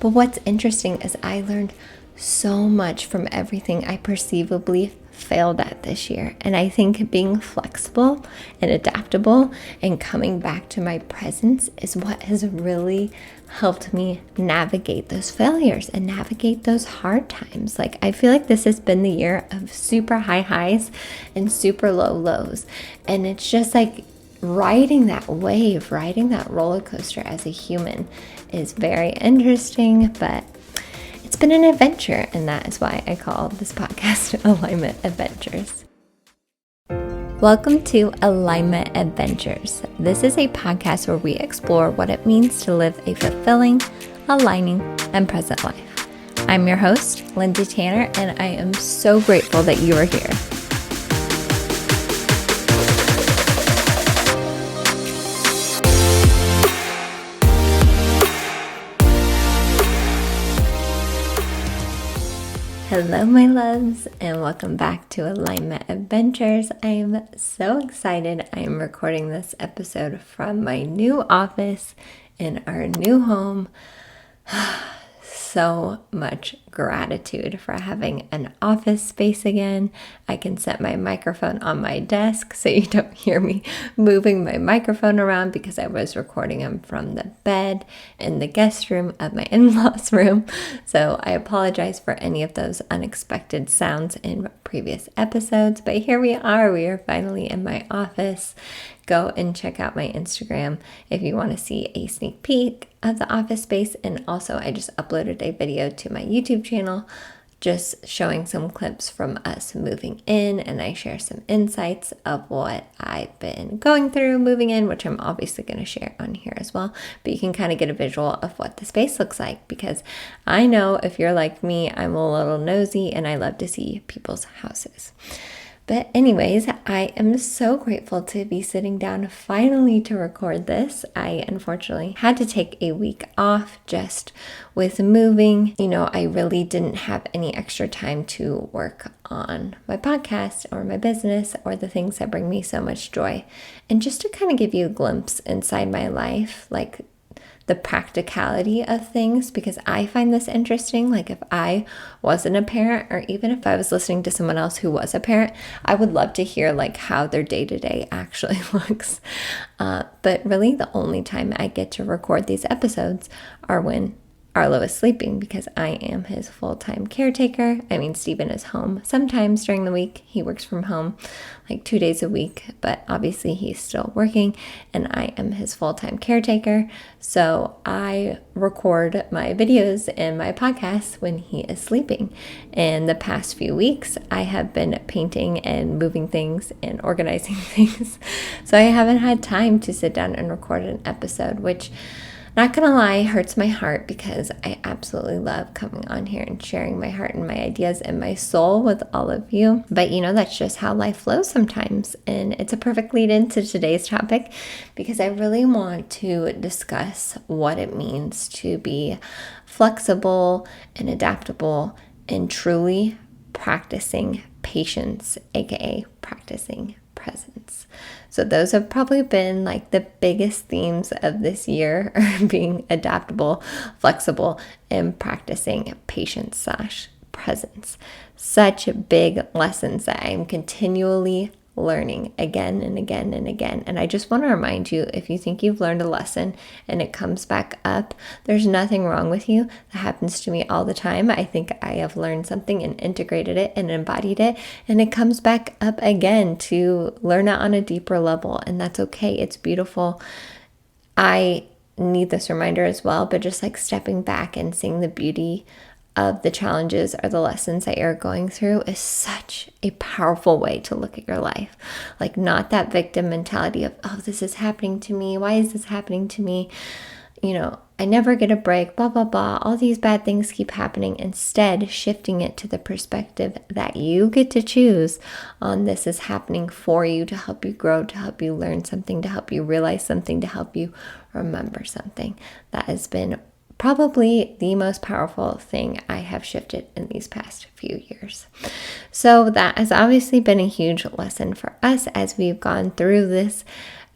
But what's interesting is I learned so much from everything I perceivably failed at this year. And I think being flexible and adaptable and coming back to my presence is what has really helped me navigate those failures and navigate those hard times. Like, I feel like this has been the year of super high highs and super low lows. And it's just like riding that wave, riding that roller coaster as a human is very interesting, but it's been an adventure, and that is why I call this podcast Alignment Adventures. Welcome to Alignment Adventures. This is a podcast where we explore what it means to live a fulfilling, aligning, and present life. I'm your host, Lindsay Tanner, and I am so grateful that you are here. Hello, my loves, and welcome back to Alignment Adventures. I am so excited. I am recording this episode from my new office in our new home. So much gratitude for having an office space again. I can set my microphone on my desk so you don't hear me moving my microphone around because I was recording them from the bed in the guest room of my in-laws room. So I apologize for any of those unexpected sounds in previous episodes, but here we are. We are finally in my office. Go and check out my Instagram if you want to see a sneak peek of the office space. And also, I just uploaded a video to my YouTube channel just showing some clips from us moving in, and I share some insights of what I've been going through moving in, which I'm obviously going to share on here as well. But you can kind of get a visual of what the space looks like, because I know if you're like me, I'm a little nosy and I love to see people's houses. But anyways, I am so grateful to be sitting down finally to record this. I unfortunately had to take a week off just with moving. I really didn't have any extra time to work on my podcast or my business or the things that bring me so much joy. And just to kind of give you a glimpse inside my life, like the practicality of things, because I find this interesting. Like, if I wasn't a parent, or even if I was listening to someone else who was a parent, I would love to hear like how their day-to-day actually looks. But really the only time I get to record these episodes are when Arlo is sleeping, because I am his full-time caretaker. Stephen is home sometimes during the week. He works from home like 2 days a week, but obviously he's still working, and I am his full-time caretaker. So I record my videos and my podcasts when he is sleeping. And the past few weeks, I have been painting and moving things and organizing things. So I haven't had time to sit down and record an episode, which, not gonna lie, hurts my heart, because I absolutely love coming on here and sharing my heart and my ideas and my soul with all of you. But that's just how life flows sometimes. And it's a perfect lead into today's topic, because I really want to discuss what it means to be flexible and adaptable and truly practicing patience, aka practicing presence. So those have probably been like the biggest themes of this year, are being adaptable, flexible, and practicing patience / presence. Such big lessons that I'm continually learning again and again and again. And I just want to remind you, if you think you've learned a lesson and it comes back up, there's nothing wrong with you. That happens to me all the time. I think I have learned something and integrated it and embodied it, and it comes back up again to learn it on a deeper level. And that's okay. It's beautiful. I need this reminder as well, but just like stepping back and seeing the beauty of the challenges or the lessons that you're going through is such a powerful way to look at your life. Like, not that victim mentality of, oh, this is happening to me. Why is this happening to me? I never get a break, blah, blah, blah. All these bad things keep happening. Instead, shifting it to the perspective that you get to choose on this is happening for you, to help you grow, to help you learn something, to help you realize something, to help you remember something. That has been probably the most powerful thing I have shifted in these past few years. So that has obviously been a huge lesson for us as we've gone through this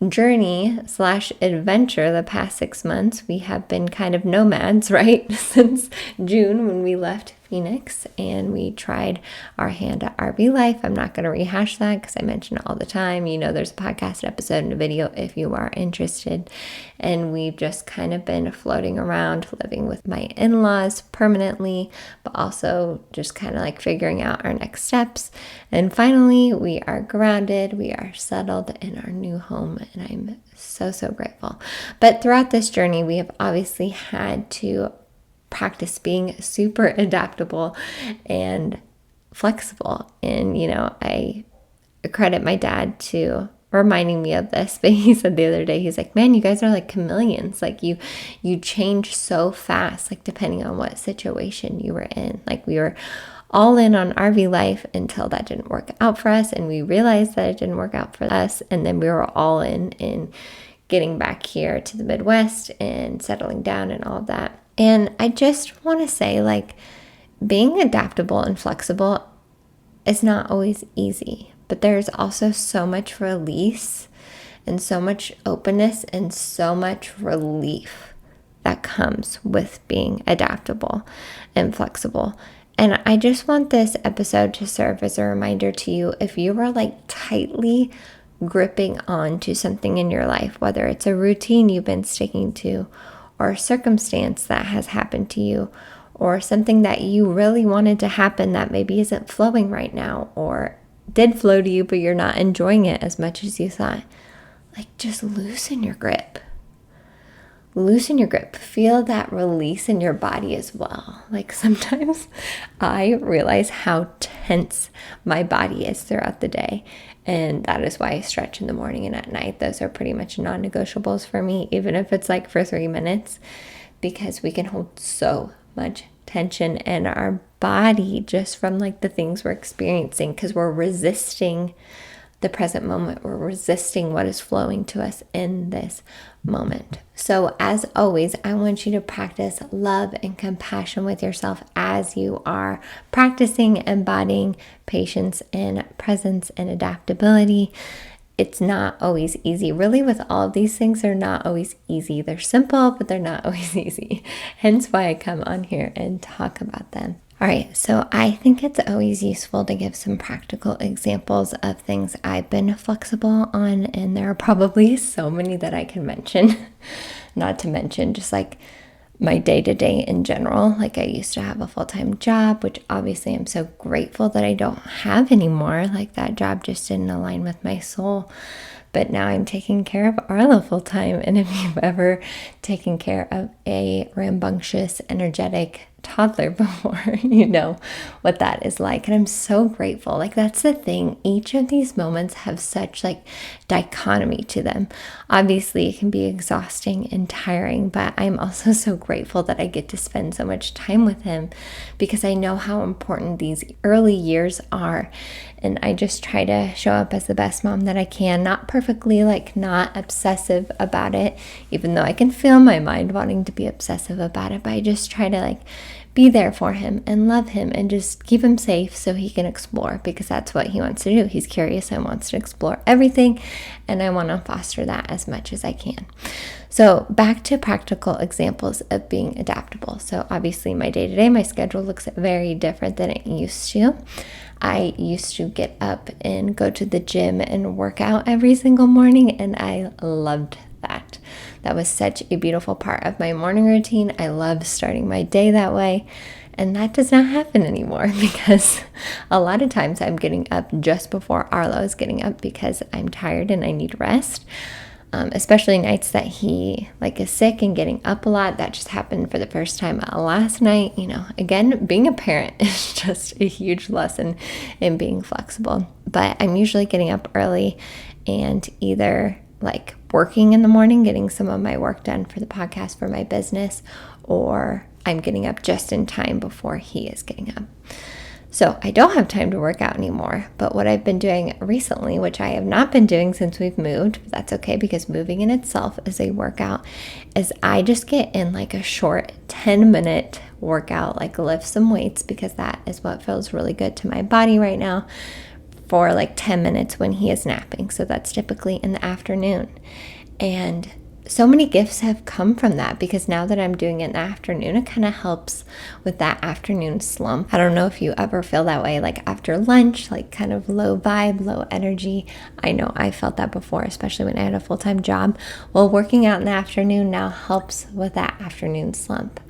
journey / adventure the past 6 months. We have been kind of nomads, right? Since June when we left Phoenix and we tried our hand at RV life. I'm not going to rehash that because I mention it all the time. You know, there's a podcast episode and a video if you are interested. And we've just kind of been floating around, living with my in-laws permanently, but also just kind of like figuring out our next steps. And finally, we are grounded. We are settled in our new home, and I'm so, so grateful. But throughout this journey, we have obviously had to practice being super adaptable and flexible. And, you know, I credit my dad to reminding me of this, but he said the other day, he's like, man, you guys are like chameleons. Like you change so fast, like depending on what situation you were in. Like we were all in on RV life until that didn't work out for us. And we realized that it didn't work out for us. And then we were all in getting back here to the Midwest and settling down and all of that. And I just want to say, like, being adaptable and flexible is not always easy, but there's also so much release and so much openness and so much relief that comes with being adaptable and flexible. And I just want this episode to serve as a reminder to you, if you are like tightly gripping on to something in your life, whether it's a routine you've been sticking to, or a circumstance that has happened to you, or something that you really wanted to happen that maybe isn't flowing right now, or did flow to you, but you're not enjoying it as much as you thought. Like, just loosen your grip. Loosen your grip. Feel that release in your body as well. Like sometimes I realize how tense my body is throughout the day. And that is why I stretch in the morning and at night. Those are pretty much non-negotiables for me, even if it's like for 3 minutes, because we can hold so much tension in our body just from like the things we're experiencing, because we're resisting the present moment. We're resisting what is flowing to us in this moment. So as always, I want you to practice love and compassion with yourself as you are practicing embodying patience and presence and adaptability. It's not always easy. Really, with all of these things, they're not always easy. They're simple, but they're not always easy. Hence why I come on here and talk about them. All right, so I think it's always useful to give some practical examples of things I've been flexible on, and there are probably so many that I can mention, not to mention just like my day-to-day in general. Like I used to have a full-time job, which obviously I'm so grateful that I don't have anymore. Like that job just didn't align with my soul. But now I'm taking care of Arlo full time. And if you've ever taken care of a rambunctious, energetic toddler before, you know what that is like. And I'm so grateful. Like that's the thing. Each of these moments have such like dichotomy to them. Obviously it can be exhausting and tiring, but I'm also so grateful that I get to spend so much time with him, because I know how important these early years are. And I just try to show up as the best mom that I can, not perfectly, like not obsessive about it, even though I can feel my mind wanting to be obsessive about it, but I just try to like be there for him and love him and just keep him safe so he can explore, because that's what he wants to do. He's curious and wants to explore everything, and I want to foster that as much as I can. So back to practical examples of being adaptable. So obviously my day-to-day, my schedule looks very different than it used to. I used to get up and go to the gym and work out every single morning, and I loved that. That was such a beautiful part of my morning routine. I love starting my day that way, and that does not happen anymore because a lot of times I'm getting up just before Arlo is getting up because I'm tired and I need rest. Especially nights that he like is sick and getting up a lot. That just happened for the first time last night. You know, again, being a parent is just a huge lesson in being flexible. But I'm usually getting up early and either like working in the morning, getting some of my work done for the podcast for my business, or I'm getting up just in time before he is getting up. So I don't have time to work out anymore, but what I've been doing recently, which I have not been doing since we've moved, but that's okay because moving in itself is a workout, is I just get in like a short 10-minute workout, like lift some weights, because that is what feels really good to my body right now. for like 10 minutes when he is napping. So that's typically in the afternoon. And so many gifts have come from that, because now that I'm doing it in the afternoon, it kind of helps with that afternoon slump. I don't know if you ever feel that way, like after lunch, like kind of low vibe, low energy. I know I felt that before, especially when I had a full-time job. Well, working out in the afternoon now helps with that afternoon slump.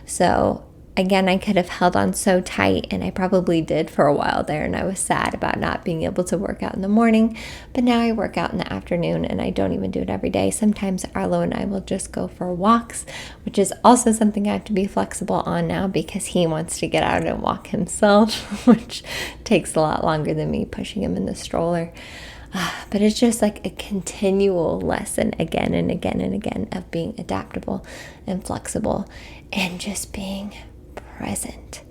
So again, I could have held on so tight, and I probably did for a while there, and I was sad about not being able to work out in the morning, but now I work out in the afternoon, and I don't even do it every day. Sometimes Arlo and I will just go for walks, which is also something I have to be flexible on now, because he wants to get out and walk himself, which takes a lot longer than me pushing him in the stroller. But it's just like a continual lesson again and again and again of being adaptable and flexible and just being present.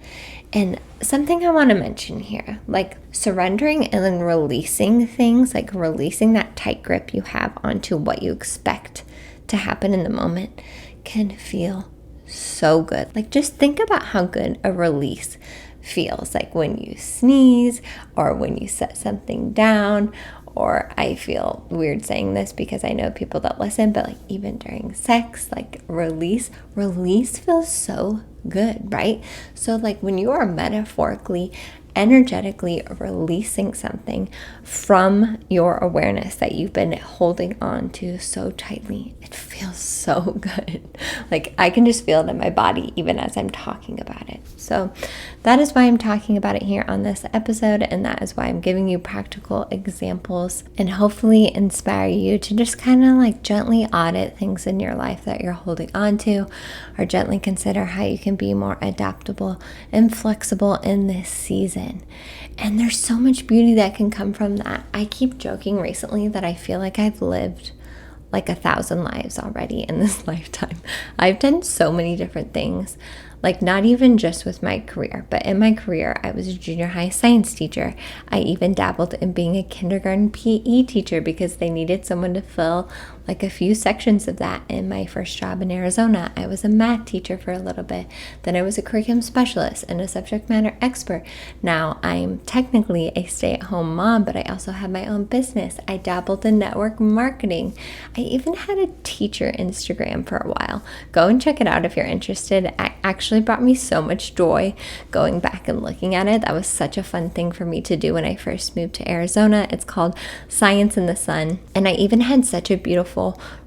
And something I want to mention here, like surrendering and then releasing things, like releasing that tight grip you have onto what you expect to happen in the moment, can feel so good. Like just think about how good a release feels, like when you sneeze or when you set something down. Or I feel weird saying this because I know people that listen, but like even during sex, like release feels so good, right? So like when you are metaphorically, energetically releasing something from your awareness that you've been holding on to so tightly, it feels so good. Like I can just feel it in my body even as I'm talking about it. So that is why I'm talking about it here on this episode, and that is why I'm giving you practical examples and hopefully inspire you to just kind of like gently audit things in your life that you're holding on to, or gently consider how you can be more adaptable and flexible in this season. And there's so much beauty that can come from that. I keep joking recently that I feel like I've lived like 1,000 lives already in this lifetime. I've done so many different things, like not even just with my career, but in my career, I was a junior high science teacher. I even dabbled in being a kindergarten PE teacher because they needed someone to fill like a few sections of that in my first job in Arizona. I was a math teacher for a little bit. Then I was a curriculum specialist and a subject matter expert. Now I'm technically a stay-at-home mom, but I also have my own business. I dabbled in network marketing. I even had a teacher Instagram for a while. Go and check it out if you're interested. It actually brought me so much joy going back and looking at it. That was such a fun thing for me to do when I first moved to Arizona. It's called Science in the Sun. And I even had such a beautiful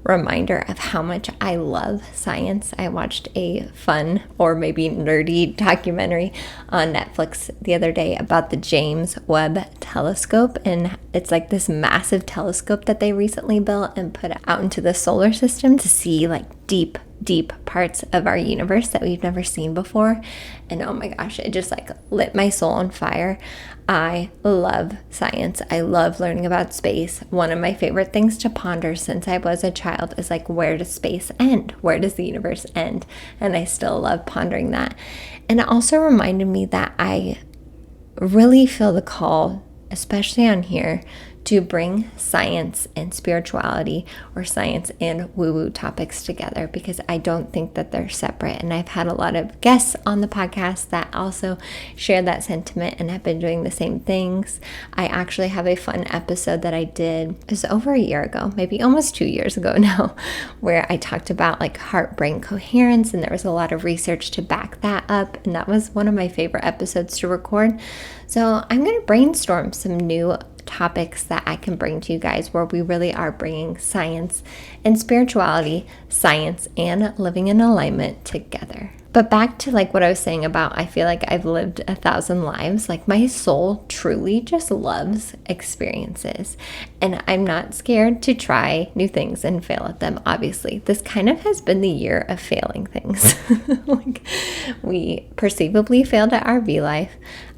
reminder of how much I love science. I watched a fun or maybe nerdy documentary on Netflix the other day about the James Webb Telescope, and it's like this massive telescope that they recently built and put out into the solar system to see like deep parts of our universe that we've never seen before. And oh my gosh, it just like lit my soul on fire. I love science. I love learning about space. One of my favorite things to ponder since I was a child is like, where does space end? Where does the universe end? And I still love pondering that. And it also reminded me that I really feel the call, especially on here, to bring science and spirituality, or science and woo-woo topics together, because I don't think that they're separate. And I've had a lot of guests on the podcast that also share that sentiment and have been doing the same things. I actually have a fun episode that I did, it was over a year ago, maybe almost 2 years ago now, where I talked about like heart-brain coherence, and there was a lot of research to back that up, and that was one of my favorite episodes to record. So I'm going to brainstorm some new topics that I can bring to you guys where we really are bringing science and spirituality, science and living in alignment together. But back to like what I was saying about, I feel like I've lived 1,000 lives. Like my soul truly just loves experiences, and I'm not scared to try new things and fail at them. Obviously, this kind of has been the year of failing things. Like we perceivably failed at RV life.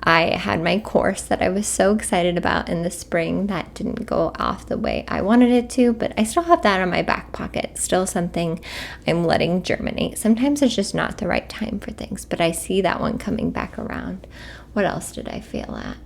I had my course that I was so excited about in the spring that didn't go off the way I wanted it to, but I still have that in my back pocket. Still something I'm letting germinate. Sometimes it's just not the right time for things, but I see that one coming back around. What else did I fail at?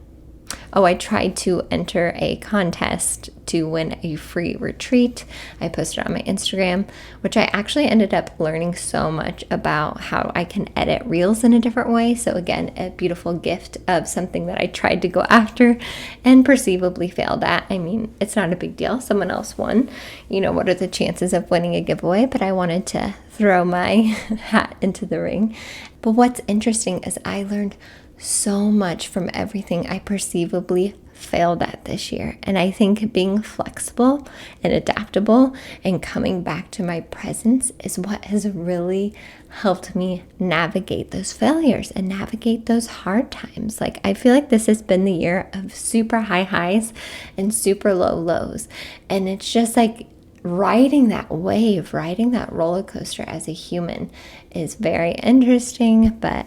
Oh, I tried to enter a contest to win a free retreat. I posted on my Instagram, which I actually ended up learning so much about how I can edit reels in a different way. So again, a beautiful gift of something that I tried to go after and perceivably failed at. I mean, it's not a big deal. Someone else won. You know, what are the chances of winning a giveaway? But I wanted to throw my hat into the ring. But what's interesting is I learned so much from everything I perceivably failed at this year. And I think being flexible and adaptable and coming back to my presence is what has really helped me navigate those failures and navigate those hard times. Like, I feel like this has been the year of super high highs and super low lows. And it's just like riding that wave, riding that roller coaster as a human is very interesting, but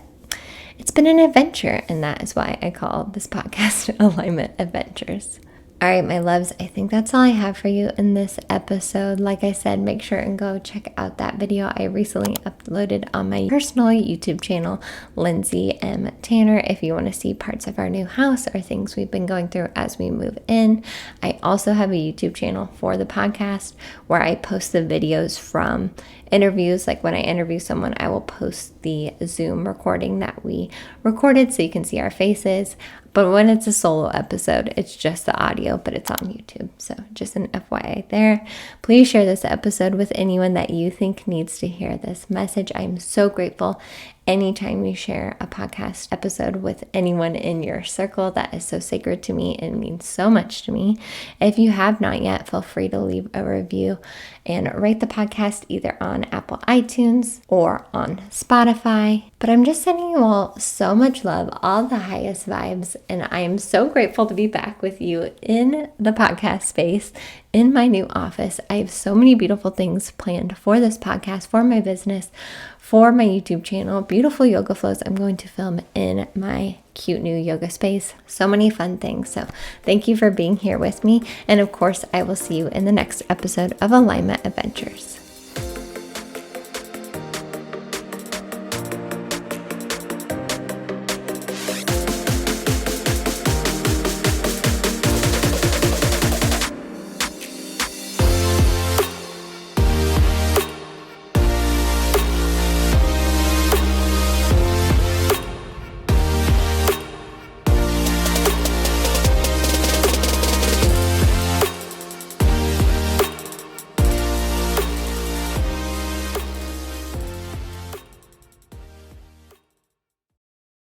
it's been an adventure, and that is why I call this podcast Alignment Adventures. All right, my loves, I think that's all I have for you in this episode. Like I said, make sure and go check out that video I recently uploaded on my personal YouTube channel, Lindsay M. Tanner, if you want to see parts of our new house or things we've been going through as we move in. I also have a YouTube channel for the podcast where I post the videos from interviews. Like when I interview someone, I will post the Zoom recording that we recorded so you can see our faces. But when it's a solo episode, it's just the audio, but it's on YouTube. So just an FYI there. Please share this episode with anyone that you think needs to hear this message. I'm so grateful anytime you share a podcast episode with anyone in your circle. That is so sacred to me and means so much to me. If you have not yet, feel free to leave a review and rate the podcast either on Apple iTunes or on Spotify. But I'm just sending you all so much love, all the highest vibes, and I am so grateful to be back with you in the podcast space, in my new office. I have so many beautiful things planned for this podcast, for my business, for my YouTube channel, beautiful yoga flows I'm going to film in my cute new yoga space. So many fun things. So thank you for being here with me. And of course, I will see you in the next episode of Alignment Adventures.